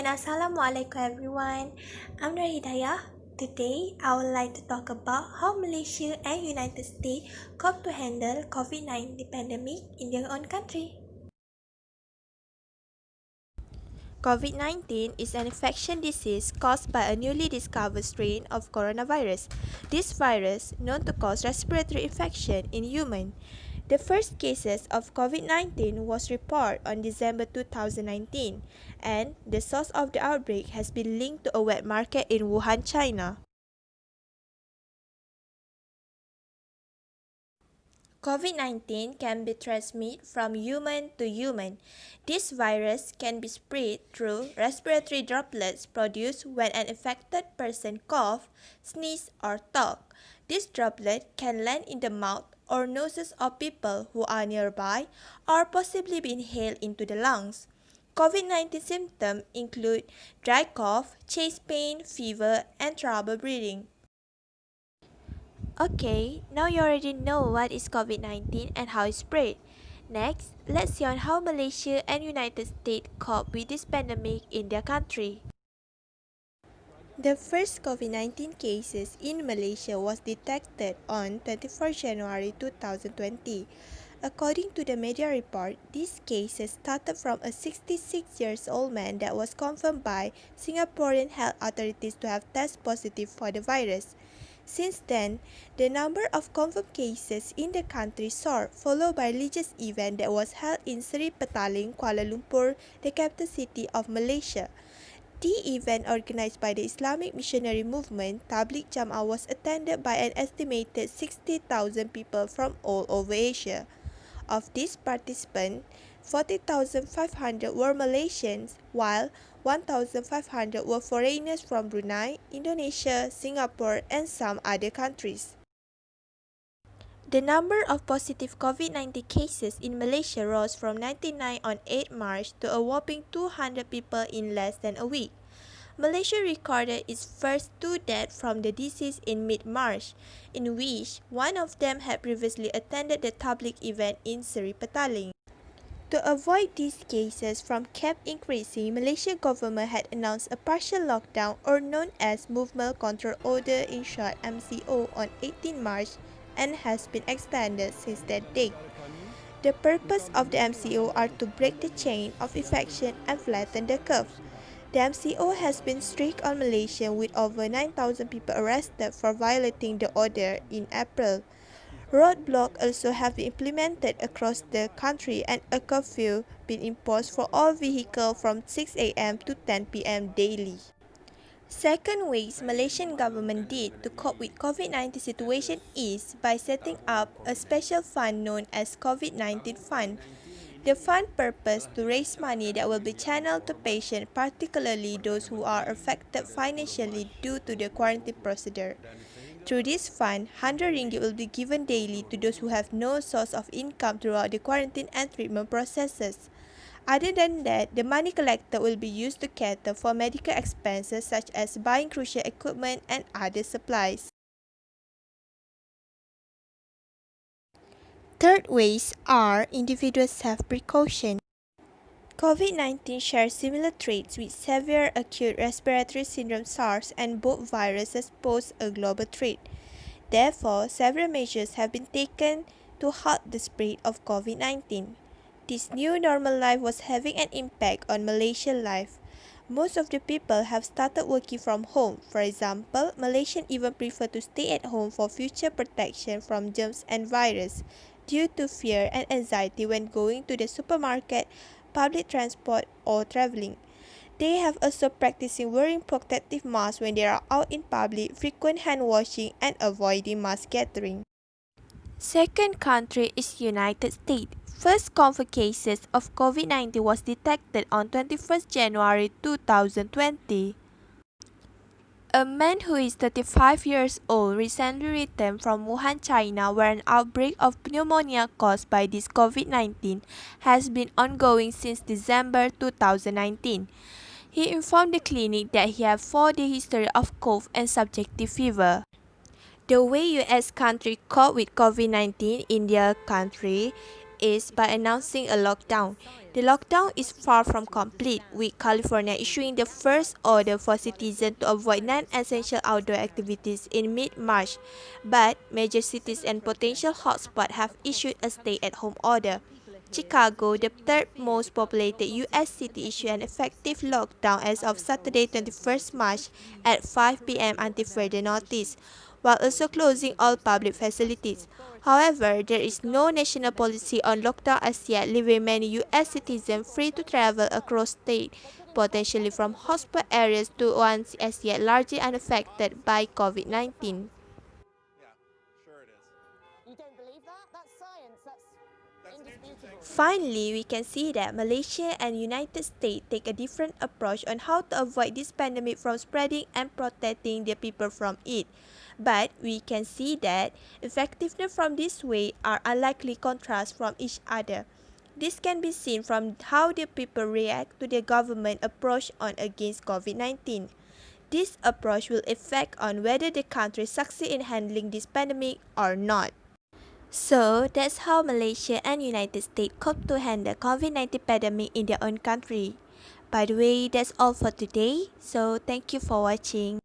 Assalamualaikum everyone. I'm Nur Hidayah. Today, I would like to talk about how Malaysia and United States cope to handle COVID-19 pandemic in their own country. COVID-19 is an infection disease caused by a newly discovered strain of coronavirus. This virus, known to cause respiratory infection in humans. The first cases of COVID-19 was reported on December 2019, and the source of the outbreak has been linked to a wet market in Wuhan, China. COVID-19 can be transmitted from human to human. This virus can be spread through respiratory droplets produced when an infected person coughs, sneezes, or talks. This droplet can land in the mouth or noses of people who are nearby or possibly be inhaled into the lungs. COVID-19 symptoms include dry cough, chest pain, fever, and trouble breathing. Okay, now you already know what is COVID-19 and how it spread. Next, let's see on how Malaysia and United States cope with this pandemic in their country. The first COVID-19 cases in Malaysia was detected on 24 January 2020. According to the media report, these cases started from a 66-year-old man that was confirmed by Singaporean health authorities to have tested positive for the virus. Since then, the number of confirmed cases in the country soared, followed by a religious event that was held in Seri Petaling, Kuala Lumpur, the capital city of Malaysia. The event, organized by the Islamic Missionary Movement, Tabligh Jama'ah, was attended by an estimated 60,000 people from all over Asia. Of these participants, 40,500 were Malaysians, while 1,500 were foreigners from Brunei, Indonesia, Singapore, and some other countries. The number of positive COVID-19 cases in Malaysia rose from 99 on 8 March to a whopping 200 people in less than a week. Malaysia recorded its first two deaths from the disease in mid-March, in which one of them had previously attended the Tabligh event in Seri Petaling. To avoid these cases from kept increasing, Malaysian government had announced a partial lockdown, or known as Movement Control Order, in short MCO, on 18 March and has been extended since that date. The purpose of the MCO are to break the chain of infection and flatten the curve. The MCO has been strict on Malaysia, with over 9,000 people arrested for violating the order in April. Roadblocks also have been implemented across the country and a curfew been imposed for all vehicles from 6 a.m. to 10 p.m. daily. Second ways Malaysian government did to cope with COVID-19 situation is by setting up a special fund known as COVID-19 Fund. The fund purpose to raise money that will be channeled to patients, particularly those who are affected financially due to the quarantine procedure. Through this fund, RM100 will be given daily to those who have no source of income throughout the quarantine and treatment processes. Other than that, the money collected will be used to cater for medical expenses such as buying crucial equipment and other supplies. Third ways are individual self-precaution. COVID-19 shares similar traits with severe acute respiratory syndrome SARS, and both viruses pose a global threat. Therefore, several measures have been taken to halt the spread of COVID-19. This new normal life was having an impact on Malaysian life. Most of the people have started working from home. For example, Malaysians even prefer to stay at home for future protection from germs and virus due to fear and anxiety when going to the supermarket, public transport, or traveling. They have also practicing wearing protective masks when they are out in public, frequent hand washing, and avoiding mass gathering. Second country is United States. First confirmed cases of COVID-19 was detected on 21st January 2020. A man who is 35 years old recently returned from Wuhan, China, where an outbreak of pneumonia caused by this COVID-19 has been ongoing since December 2019. He informed the clinic that he had 4-day history of cough and subjective fever. The way US country cope with COVID-19 in their country is by announcing a lockdown. The lockdown is far from complete, with California issuing the first order for citizens to avoid non-essential outdoor activities in mid-March, but major cities and potential hotspots have issued a stay-at-home order. Chicago, the third most populated U.S. city, issued an effective lockdown as of Saturday, 21st March at 5 p.m. until further notice, while also closing all public facilities. However, there is no national policy on lockdown as yet, leaving many U.S. citizens free to travel across state, potentially from hotspot areas to ones as yet largely unaffected by COVID-19. Finally, we can see that Malaysia and United States take a different approach on how to avoid this pandemic from spreading and protecting the people from it. But we can see that effectiveness from this way are unlikely contrasts from each other. This can be seen from how the people react to the government approach on against COVID-19. This approach will affect on whether the country succeed in handling this pandemic or not. So that's how Malaysia and United States cope to handle COVID-19 pandemic in their own country. By the way, that's all for today. So thank you for watching.